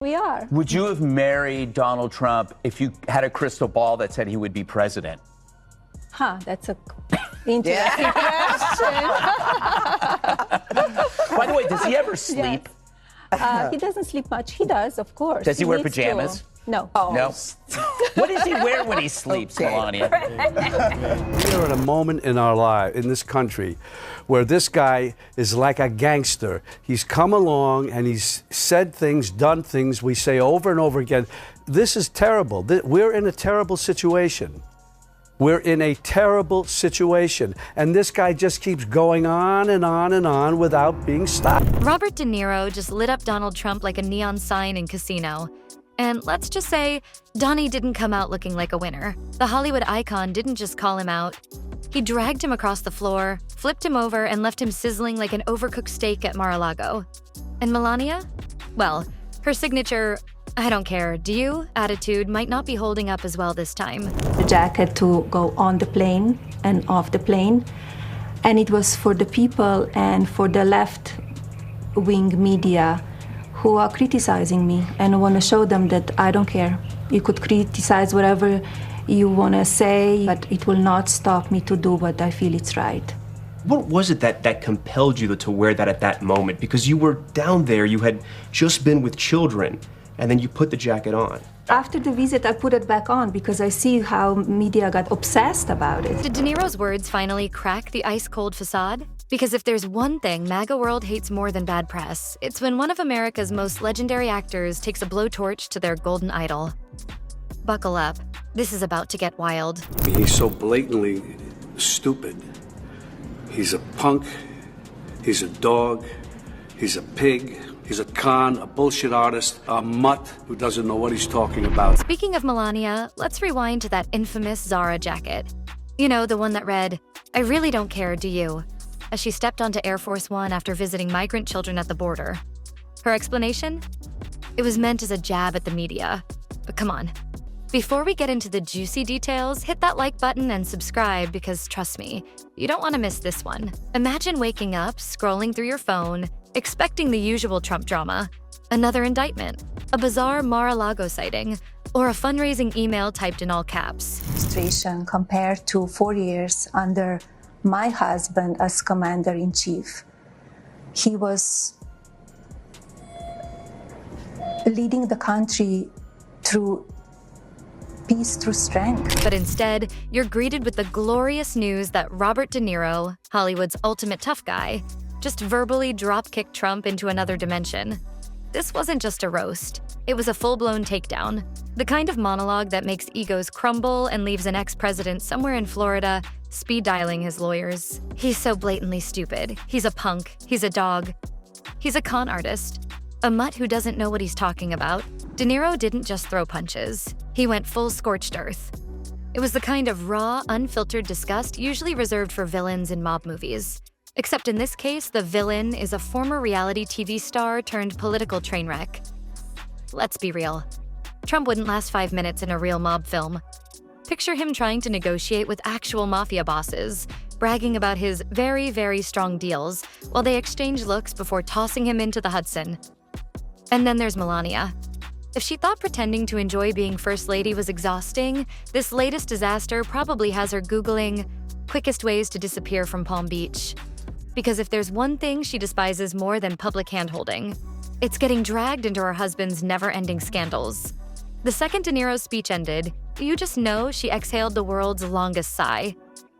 We are. Would you have married Donald Trump if you had a crystal ball that said he would be president? That's a interesting question. By the way, does he ever sleep? He doesn't sleep much. He does, of course. Does he wear needs pajamas? to. No. No. What does he wear when he sleeps, Melania? We are at a moment in our life, in this country, where this guy is like a gangster. He's come along and he's said things, done things we say over and over again. This is terrible. We're in a terrible situation. We're in a terrible situation. And this guy just keeps going on and on and on without being stopped. Robert De Niro just lit up Donald Trump like a neon sign in Casino. And let's just say, Donnie didn't come out looking like a winner. The Hollywood icon didn't just call him out. He dragged him across the floor, flipped him over, and left him sizzling like an overcooked steak at Mar-a-Lago. And Melania? Well, her signature, I don't care, do you? Attitude might not be holding up as well this time. The jack had to go on the plane and off the plane. And it was for the people and for the left-wing media who are criticizing me, and I want to show them that I don't care. You could criticize whatever you want to say, but it will not stop me to do what I feel it's right. What was it that compelled you to wear that at that moment? Because you were down there, you had just been with children, and then you put the jacket on. After the visit, I put it back on because I see how media got obsessed about it. Did De Niro's words finally crack the ice-cold facade? Because if there's one thing MAGA world hates more than bad press, it's when one of America's most legendary actors takes a blowtorch to their golden idol. Buckle up. This is about to get wild. He's so blatantly stupid. He's a punk. He's a dog. He's a pig. He's a con, a bullshit artist, a mutt who doesn't know what he's talking about. Speaking of Melania, let's rewind to that infamous Zara jacket. You know, the one that read, "I really don't care, do you?" as she stepped onto Air Force One after visiting migrant children at the border. Her explanation? It was meant as a jab at the media. But come on. Before we get into the juicy details, hit that like button and subscribe because trust me, you don't want to miss this one. Imagine waking up, scrolling through your phone, expecting the usual Trump drama, another indictment, a bizarre Mar-a-Lago sighting, or a fundraising email typed in all caps. Situation compared to 4 years under my husband as commander-in-chief. He was leading the country through peace, through strength. But instead, you're greeted with the glorious news that Robert De Niro, Hollywood's ultimate tough guy, just verbally drop-kicked Trump into another dimension. This wasn't just a roast. It was a full-blown takedown. The kind of monologue that makes egos crumble and leaves an ex-president somewhere in Florida speed-dialing his lawyers. He's so blatantly stupid. He's a punk. He's a dog. He's a con artist. A mutt who doesn't know what he's talking about. De Niro didn't just throw punches. He went full scorched earth. It was the kind of raw, unfiltered disgust usually reserved for villains in mob movies. Except in this case, the villain is a former reality TV star turned political train wreck. Let's be real. Trump wouldn't last 5 minutes in a real mob film. Picture him trying to negotiate with actual mafia bosses, bragging about his very, very strong deals while they exchange looks before tossing him into the Hudson. And then there's Melania. If she thought pretending to enjoy being First Lady was exhausting, this latest disaster probably has her Googling quickest ways to disappear from Palm Beach. Because if there's one thing she despises more than public hand-holding, it's getting dragged into her husband's never-ending scandals. The second De Niro's speech ended, you just know she exhaled the world's longest sigh.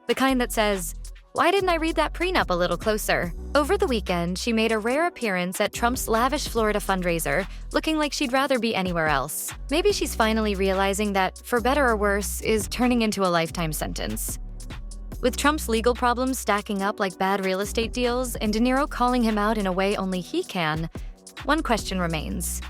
The kind that says, "Why didn't I read that prenup a little closer?" Over the weekend, she made a rare appearance at Trump's lavish Florida fundraiser, looking like she'd rather be anywhere else. Maybe she's finally realizing that, for better or worse, is turning into a lifetime sentence. With Trump's legal problems stacking up like bad real estate deals and De Niro calling him out in a way only he can, one question remains.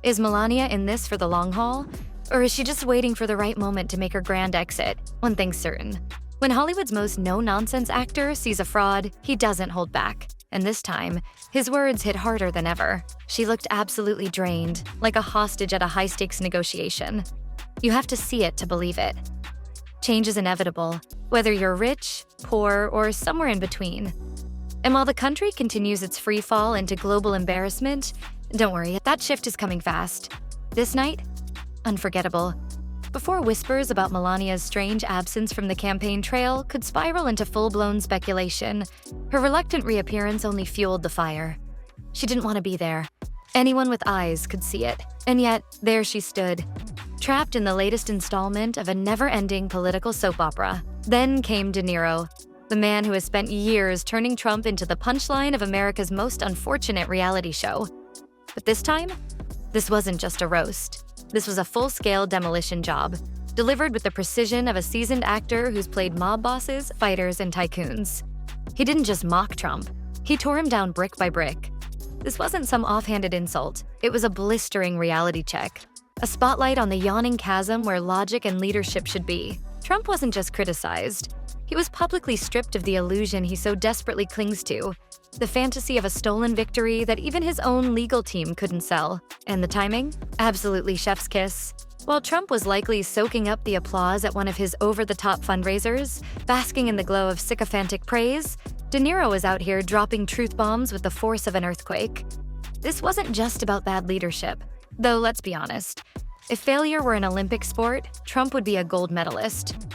Is Melania in this for the long haul? Or is she just waiting for the right moment to make her grand exit? One thing's certain. When Hollywood's most no-nonsense actor sees a fraud, he doesn't hold back. And this time, his words hit harder than ever. She looked absolutely drained, like a hostage at a high-stakes negotiation. You have to see it to believe it. Change is inevitable, whether you're rich, poor, or somewhere in between. And while the country continues its free fall into global embarrassment, Don't worry, that shift is coming fast. This night, unforgettable. Before whispers about Melania's strange absence from the campaign trail could spiral into full-blown speculation, her reluctant reappearance only fueled the fire. She didn't want to be there. Anyone with eyes could see it, and yet there she stood, trapped in the latest installment of a never-ending political soap opera. Then came De Niro, the man who has spent years turning Trump into the punchline of America's most unfortunate reality show. But this time, this wasn't just a roast. This was a full-scale demolition job, delivered with the precision of a seasoned actor who's played mob bosses, fighters, and tycoons. He didn't just mock Trump, he tore him down brick by brick. This wasn't some offhanded insult, it was a blistering reality check. A spotlight on the yawning chasm where logic and leadership should be. Trump wasn't just criticized, he was publicly stripped of the illusion he so desperately clings to, the fantasy of a stolen victory that even his own legal team couldn't sell. And the timing? Absolutely chef's kiss. While Trump was likely soaking up the applause at one of his over-the-top fundraisers, basking in the glow of sycophantic praise, De Niro was out here dropping truth bombs with the force of an earthquake. This wasn't just about bad leadership, though let's be honest. If failure were an Olympic sport, Trump would be a gold medalist.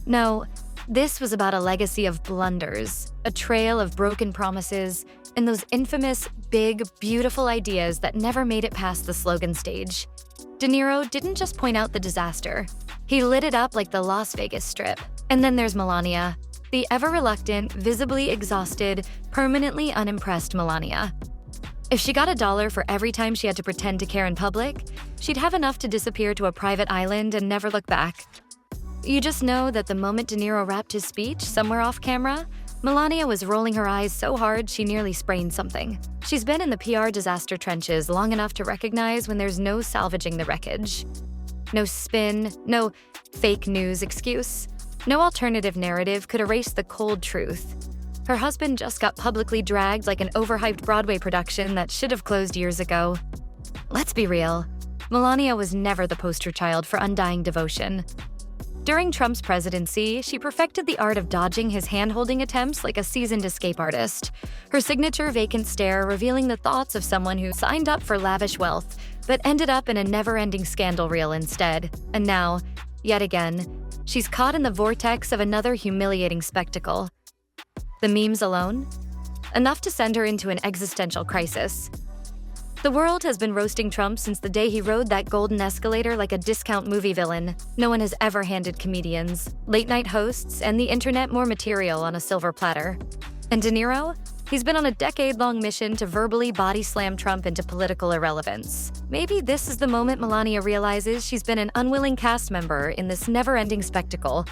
No, this was about a legacy of blunders, a trail of broken promises, and those infamous, big, beautiful ideas that never made it past the slogan stage. De Niro didn't just point out the disaster. He lit it up like the Las Vegas Strip. And then there's Melania, the ever-reluctant, visibly exhausted, permanently unimpressed Melania. If she got $1 for every time she had to pretend to care in public, she'd have enough to disappear to a private island and never look back. You just know that the moment De Niro wrapped his speech somewhere off camera, Melania was rolling her eyes so hard she nearly sprained something. She's been in the PR disaster trenches long enough to recognize when there's no salvaging the wreckage. No spin, no fake news excuse, no alternative narrative could erase the cold truth. Her husband just got publicly dragged like an overhyped Broadway production that should have closed years ago. Let's be real, Melania was never the poster child for undying devotion. During Trump's presidency, she perfected the art of dodging his hand-holding attempts like a seasoned escape artist, her signature vacant stare revealing the thoughts of someone who signed up for lavish wealth, but ended up in a never-ending scandal reel instead. And now, yet again, she's caught in the vortex of another humiliating spectacle. The memes alone? Enough to send her into an existential crisis. The world has been roasting Trump since the day he rode that golden escalator like a discount movie villain. No one has ever handed comedians, late-night hosts, and the internet more material on a silver platter. And De Niro? He's been on a decade-long mission to verbally body-slam Trump into political irrelevance. Maybe this is the moment Melania realizes she's been an unwilling cast member in this never-ending spectacle.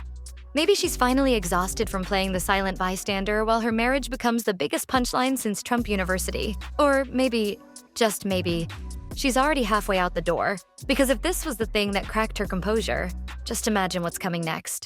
Maybe she's finally exhausted from playing the silent bystander while her marriage becomes the biggest punchline since Trump University. Or maybe, just maybe, she's already halfway out the door. Because if this was the thing that cracked her composure, just imagine what's coming next.